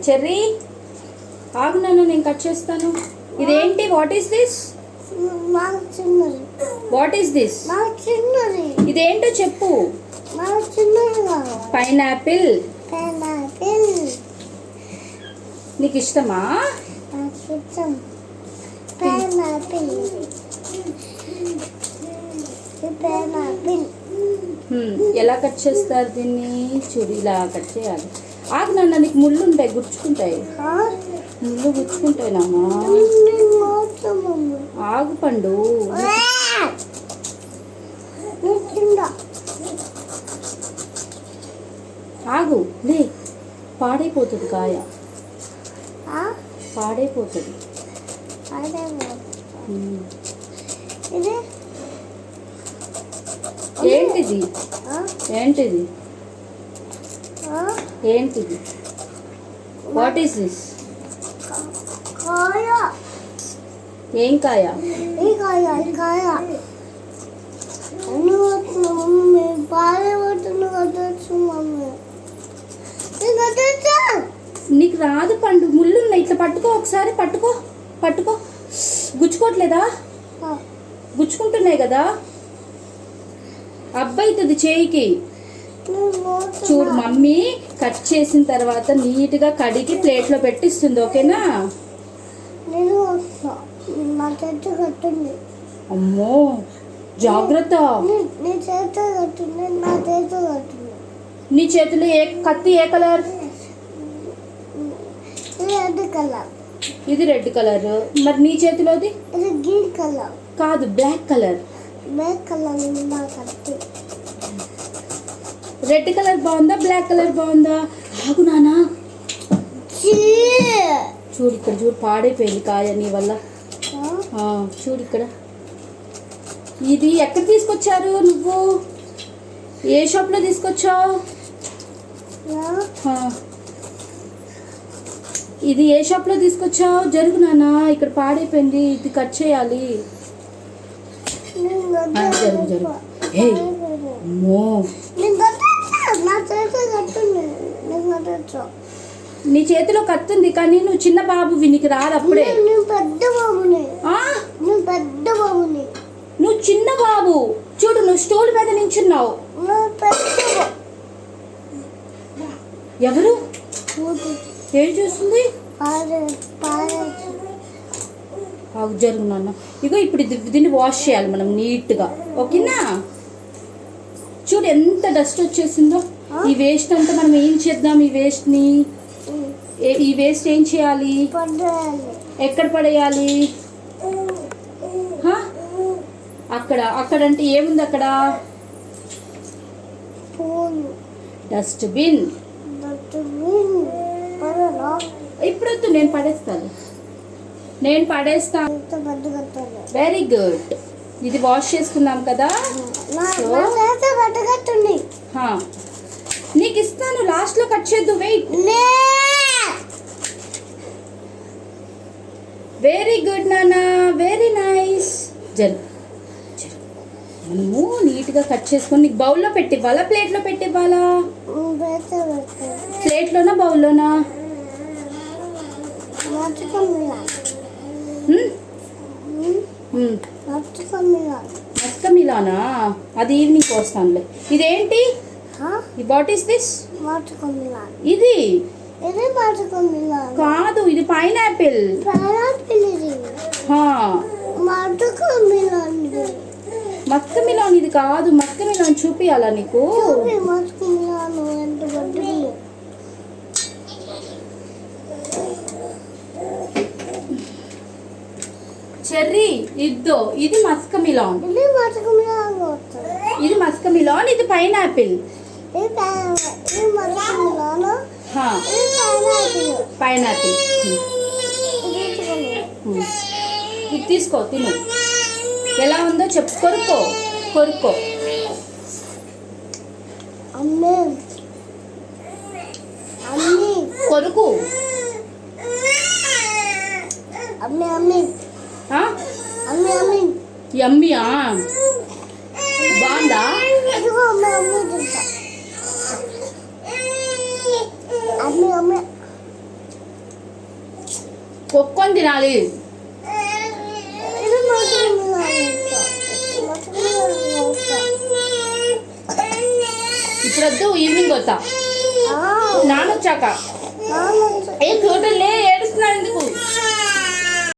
Cherry ఆగు నాన్న, నేను కట్ చేస్తాను. ఇదేంటి? What is this? What is this? ఇదేంటో చెప్పు. పైనాపిల్. నీకు ఇష్టమా? ఎలా కట్ చేస్తారు దీన్ని? చూడు, ఇలా కట్ చేయాలి. ఆగు నాన్న, నీకు ముళ్ళు ఉంటాయి, గుచ్చుకుంటాయి. ముళ్ళు గుచ్చుకుంటాయి నాన్న. ఆగు పండు. ఆగు లే, పాడైపోతుంది కాయ, పాడైపోతుంది. ఏంటిది? ఏంటిది? ఏంటిది? What is this? ఏం కాయ? నీకు రాదు పండు, ముళ్ళు ఉన్నాయి. ఇట్లా పట్టుకో, ఒకసారి పట్టుకో, పట్టుకో. గుచ్చుకోవట్లేదా? గుచ్చుకుంటున్నాయి కదా, అబ్బాయితుంది చేయికి. చూడు, మమ్మీ కట్ చేసిన తర్వాత నీట్గా కడిగి ప్లేట్లో పెట్టిస్తుంది, ఓకేనా? అమ్మో, జాగ్రత్త. నీ చేతిలో ఏ కత్తి? ఏ కలర్? ఇది రెడ్ కలర్. మరి నీ చేతిలోది? Green colour. కాదు, బ్లాక్ కలర్. రెడ్ కలర్ బాగుందా, బ్లాక్ కలర్ బాగుందా? ఆగు నానా, చూడు ఇక్కడ, చూడు పాడైపోయింది కాయ నీ వల్ల. చూడు ఇక్కడ. ఇది ఎక్కడ తీసుకొచ్చారు నువ్వు? ఏ షాప్లో తీసుకొచ్చావు? ఇది ఏ షాప్లో తీసుకొచ్చావు? జరుగు నానా, ఇక్కడ పాడైపోయింది, ఇది కట్ చేయాలి. జరుగు జరుగు. హే అమ్మో, నీ చేతిలో కత్తుంది, కానీ నువ్వు చిన్న బాబువి, నీకు రాదు అప్పుడే. నువ్వు చిన్న బాబు. చూడు, నువ్వు స్టూల్ మీద నించున్నావు. ఎవరు? ఏం చూస్తుంది? జరుగు నాన్న. ఇగో ఇప్పుడు దీన్ని వాష్ చేయాలి మనం నీట్గా, ఓకేనా? చూడు ఎంత డస్ట్ వచ్చేసిందో. ఈ వేస్ట్ అంతా మనం ఏం చేద్దాం? ఈ వేస్ట్ని, ఈ వేస్ట్ ఏం చేయాలి? ఎక్కడ పడేయాలి? అక్కడ. అక్కడ అంటే ఏముంది అక్కడ? డస్ట్బిన్. ఇప్పుడు వద్దు, నేను పడేస్తాను, నేను పడేస్తాను. Very good. ఇది వాష్ చేసుకుందాం కదా. నీకు ఇస్తాను, లాస్ట్లో కట్ చేద్దు. వెయిట్. వెరీ గుడ్ నానా, వెరీ నైస్. జరుగు. మనము నీట్గా కట్ చేసుకొని నీకు బౌల్లో పెట్టివ్వాలా, ప్లేట్లో పెట్టివ్వాలా? ప్లేట్లోనా, బౌల్లోనా? మస్కమిలానా? అది ఈవినింగ్ వస్తానులే. ఇదేంటి? What is this? ఇది కాదు, ఇది పైనాపిల్. మస్కమిలాన్ ఇది కాదు. మస్కమిలాన్ చూపియాలా నీకు? చెర్రీ ఇద్దో, ఇది మస్కమిలాన్. ఇది మస్కమిలాన్, ఇది పైనాపిల్. పైనాపిల్. ఇది తీసుకో, తిను. ఎలా ఉందో చెప్పు. కొరుకో, కొరుకో. కొరుకు. యమ్మీయా? బాగుందా? కొక్కొని తినాలి. ఇప్పుడు వద్దు, ఈవినింగ్ వస్తా నానొచ్చాక. ఏ చూడలే, ఏడుస్తున్నాడు ఎందుకు?